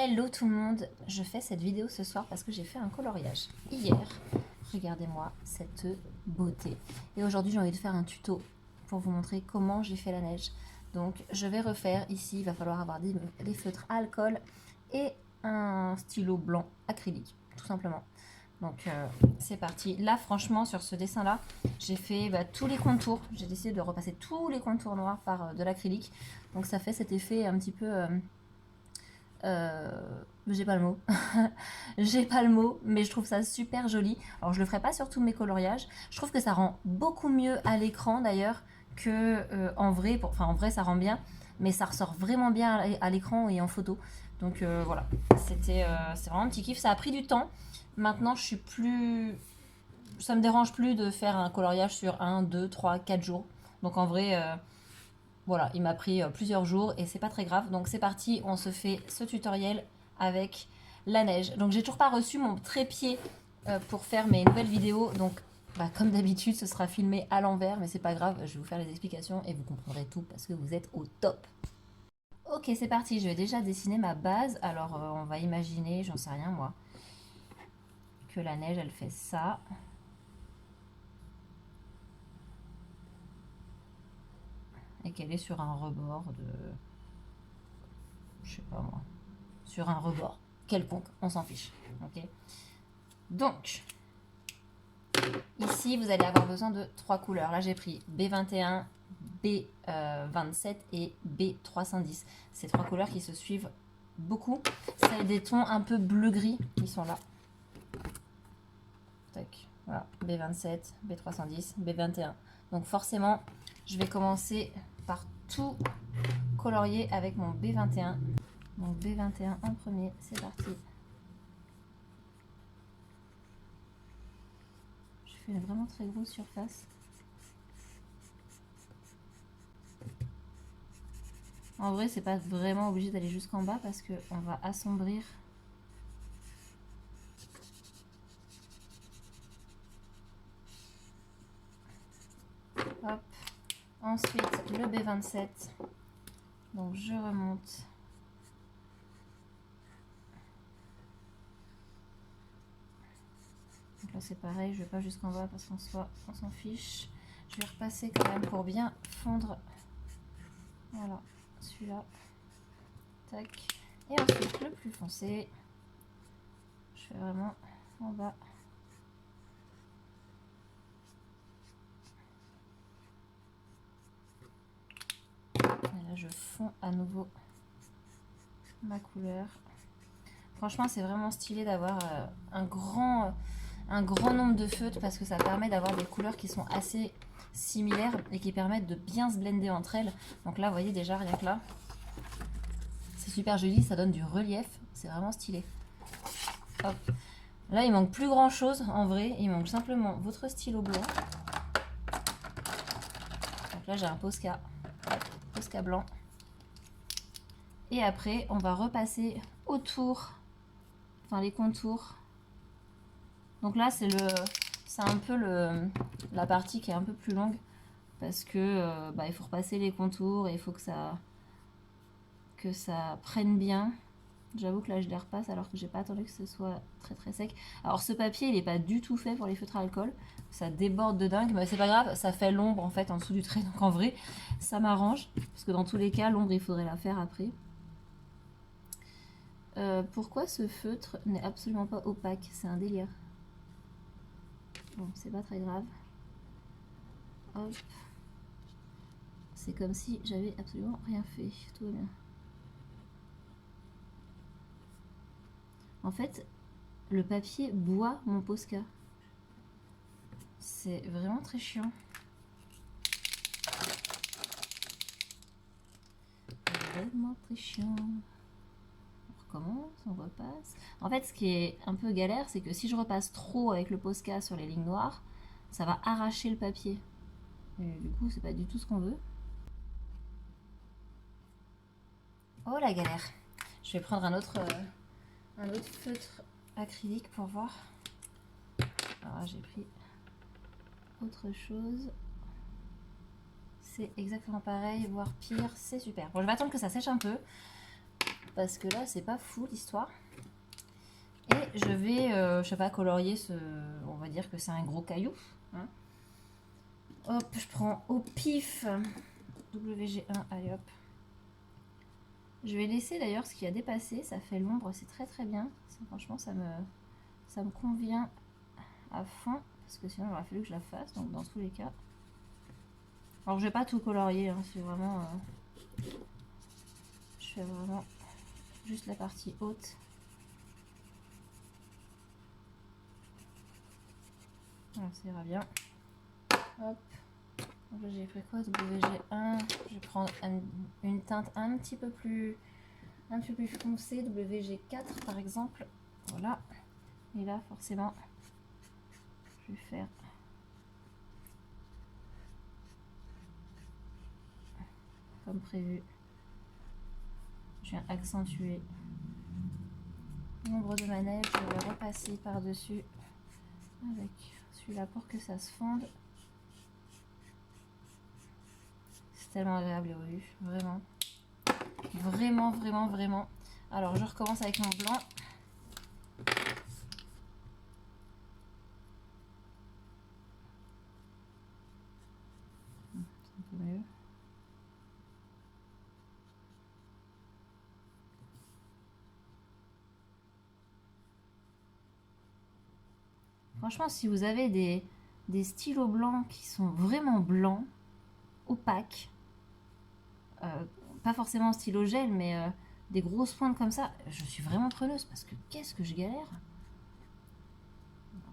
Hello tout le monde, je fais cette vidéo ce soir parce que j'ai fait un coloriage hier. Regardez-moi cette beauté. Et aujourd'hui j'ai envie de faire un tuto pour vous montrer comment j'ai fait la neige. Donc je vais refaire ici, il va falloir avoir des feutres à alcool et un stylo blanc acrylique, tout simplement. Donc c'est parti. Là franchement sur ce dessin là, j'ai fait tous les contours. J'ai décidé de repasser tous les contours noirs par de l'acrylique. Donc ça fait cet effet un petit peu... j'ai pas le mot. J'ai pas le mot, mais je trouve ça super joli. Alors je le ferai pas sur tous mes coloriages. Je trouve que ça rend beaucoup mieux à l'écran d'ailleurs que en vrai. Enfin en vrai ça rend bien, mais ça ressort vraiment bien à l'écran et en photo. Donc voilà, c'est vraiment un petit kiff. Ça a pris du temps. Maintenant je suis plus, ça me dérange plus de faire un coloriage sur 1, 2, 3, 4 jours. Donc en vrai voilà, il m'a pris plusieurs jours et c'est pas très grave. Donc c'est parti, on se fait ce tutoriel avec la neige. Donc j'ai toujours pas reçu mon trépied pour faire mes nouvelles vidéos. Donc comme d'habitude, ce sera filmé à l'envers, mais c'est pas grave, je vais vous faire les explications et vous comprendrez tout parce que vous êtes au top. Ok, c'est parti, je vais déjà dessiner ma base. Alors on va imaginer, j'en sais rien moi, que la neige elle fait ça. Et qu'elle est sur un rebord de... je sais pas moi, sur un rebord quelconque, on s'en fiche. Ok. Donc, ici, vous allez avoir besoin de 3 couleurs. Là, j'ai pris B21, B27 et B310. Ces 3 couleurs qui se suivent beaucoup. C'est des tons un peu bleu-gris qui sont là. Tac, voilà, B27, B310, B21. Donc forcément, je vais commencer par tout colorier avec mon B21. Donc B21 en premier, c'est parti. Je fais une vraiment très grosse surface. En vrai, c'est pas vraiment obligé d'aller jusqu'en bas parce qu'on va assombrir. Hop. Ensuite, le B27. Donc, je remonte. Donc là, c'est pareil. Je vais pas jusqu'en bas parce qu'en soi, on s'en fiche. Je vais repasser quand même pour bien fondre. Voilà, celui-là. Tac. Et ensuite, le plus foncé. Je fais vraiment en bas. Et là, je fonds à nouveau ma couleur. Franchement, c'est vraiment stylé d'avoir un grand nombre de feutres parce que ça permet d'avoir des couleurs qui sont assez similaires et qui permettent de bien se blender entre elles. Donc là, vous voyez déjà, rien que là, c'est super joli, ça donne du relief, c'est vraiment stylé. Hop. Là, il manque plus grand chose en vrai, il manque simplement votre stylo blanc. Donc là, j'ai un Posca, Posca blanc. Et après, on va repasser autour, enfin les contours. Donc là, c'est un peu la partie qui est un peu plus longue parce que il faut repasser les contours et il faut que ça prenne bien. J'avoue que là, je les repasse alors que j'ai pas attendu que ce soit très très sec. Alors ce papier, il est pas du tout fait pour les feutres à alcool. Ça déborde de dingue, mais c'est pas grave, ça fait l'ombre en fait en dessous du trait. Donc en vrai, ça m'arrange parce que dans tous les cas, l'ombre, il faudrait la faire après. Pourquoi ce feutre n'est absolument pas opaque? C'est un délire. Bon, c'est pas très grave. Hop. C'est comme si j'avais absolument rien fait. Tout va bien. En fait, le papier boit mon Posca. C'est vraiment très chiant. Vraiment très chiant. On recommence, on repasse. En fait, ce qui est un peu galère, c'est que si je repasse trop avec le Posca sur les lignes noires, ça va arracher le papier. Et du coup, c'est pas du tout ce qu'on veut. Oh la galère. Je vais prendre un autre feutre acrylique pour voir. Alors j'ai pris autre chose. C'est exactement pareil, voire pire, c'est super. Bon, je vais attendre que ça sèche un peu. parce que là, c'est pas fou l'histoire. Et je vais, je sais pas, colorier ce... On va dire que c'est un gros caillou. Hein. Hop, je prends au pif WG1, allez hop. Je vais laisser d'ailleurs ce qui a dépassé, ça fait l'ombre, c'est très très bien. Franchement, ça me convient à fond, parce que sinon il aurait fallu que je la fasse, donc dans tous les cas. Alors je vais pas tout colorier, hein, c'est vraiment... je fais vraiment juste la partie haute. Voilà, ça ira bien. Hop. Donc là j'ai pris quoi, WG1. Je vais prendre une teinte un petit peu plus foncée, WG4 par exemple. Voilà. Et là forcément, je vais faire comme prévu. Je viens accentuer l'ombre de ma neige. Je vais repasser par-dessus avec celui-là pour que ça se fonde. C'est tellement agréable les revues, vraiment. Vraiment, vraiment, vraiment. Alors je recommence avec mon blanc. C'est un peu mieux. Franchement, si vous avez des stylos blancs qui sont vraiment blancs, opaques, pas forcément stylo gel, mais des grosses pointes comme ça, je suis vraiment preneuse parce que qu'est-ce que je galère.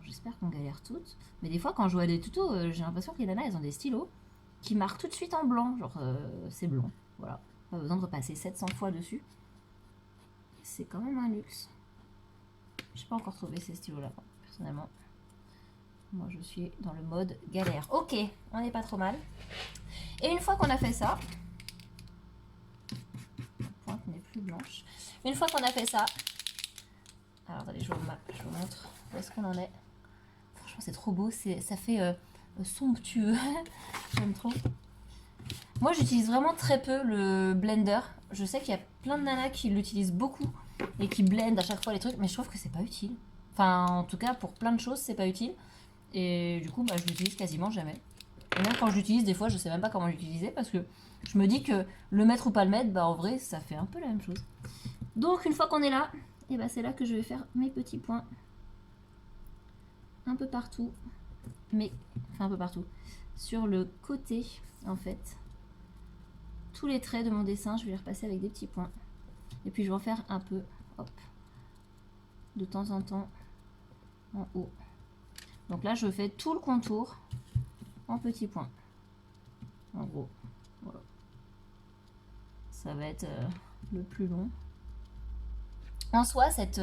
J'espère qu'on galère toutes, mais des fois quand je vois des tutos, j'ai l'impression que les nanas elles ont des stylos qui marquent tout de suite en blanc, genre c'est blanc, voilà, pas besoin de repasser 700 fois dessus. C'est quand même un luxe. J'ai pas encore trouvé ces stylos là, personnellement. Moi je suis dans le mode galère. Ok, on n'est pas trop mal. Et une fois qu'on a fait ça, la pointe n'est plus blanche. Une fois qu'on a fait ça, alors attendez, je vous montre où est-ce qu'on en est. Franchement c'est trop beau, ça fait somptueux. J'aime trop. Moi j'utilise vraiment très peu le blender. Je sais qu'il y a plein de nanas qui l'utilisent beaucoup et qui blendent à chaque fois les trucs, mais je trouve que c'est pas utile. Enfin en tout cas pour plein de choses c'est pas utile. Et du coup bah, je l'utilise quasiment jamais. Et même quand je l'utilise des fois je sais même pas comment l'utiliser parce que je me dis que le mettre ou pas le mettre, bah en vrai ça fait un peu la même chose. Donc une fois qu'on est là, et bah c'est là que je vais faire mes petits points. Un peu partout. Mais, enfin un peu partout. Sur le côté en fait. Tous les traits de mon dessin, je vais les repasser avec des petits points. Et puis je vais en faire un peu, hop, de temps en temps en haut. Donc là je fais tout le contour en petits points. En gros, voilà. Ça va être le plus long. En soi, cette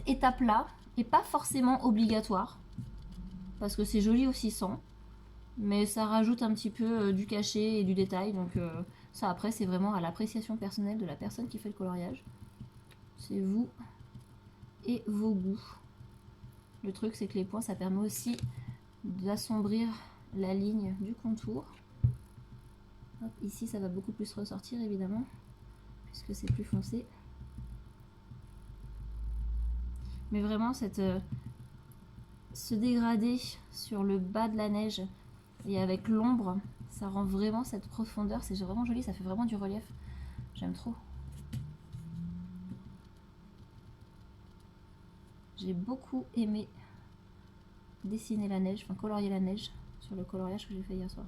étape-là n'est pas forcément obligatoire. Parce que c'est joli aussi sans. Mais ça rajoute un petit peu du cachet et du détail. Donc ça après c'est vraiment à l'appréciation personnelle de la personne qui fait le coloriage. C'est vous et vos goûts. Le truc c'est que les points ça permet aussi d'assombrir la ligne du contour. Hop, ici ça va beaucoup plus ressortir évidemment puisque c'est plus foncé. Mais vraiment ce dégradé sur le bas de la neige et avec l'ombre, ça rend vraiment cette profondeur, c'est vraiment joli, ça fait vraiment du relief. J'aime trop. J'ai beaucoup aimé dessiner la neige, enfin colorier la neige sur le coloriage que j'ai fait hier soir.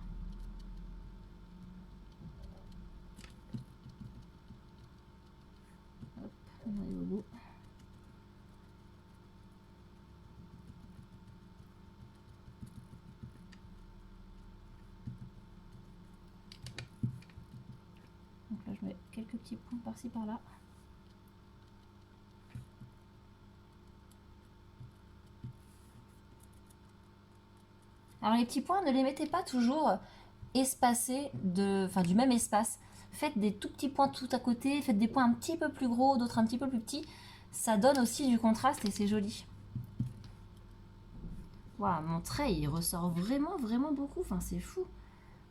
Hop, on arrive au bout. Donc là je mets quelques petits points par-ci par-là. Alors les petits points, ne les mettez pas toujours espacés du même espace. Faites des tout petits points tout à côté, faites des points un petit peu plus gros, d'autres un petit peu plus petits. Ça donne aussi du contraste et c'est joli. Waouh, mon trait il ressort vraiment vraiment beaucoup, enfin c'est fou.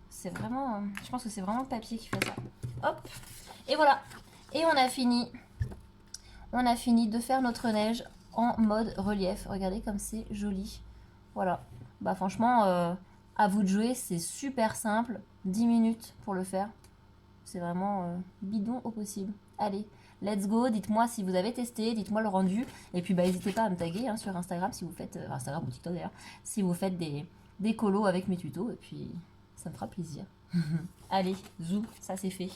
C'est vraiment, je pense que c'est vraiment le papier qui fait ça. Hop, et voilà. Et on a fini. On a fini de faire notre neige en mode relief. Regardez comme c'est joli. Voilà. Bah franchement, à vous de jouer, c'est super simple. 10 minutes pour le faire. C'est vraiment bidon au possible. Allez, let's go. Dites-moi si vous avez testé, dites-moi le rendu. Et puis bah n'hésitez pas à me taguer hein, sur Instagram si vous faites, Instagram ou TikTok d'ailleurs, si vous faites des colos avec mes tutos. Et puis ça me fera plaisir. Allez, zou, ça c'est fait.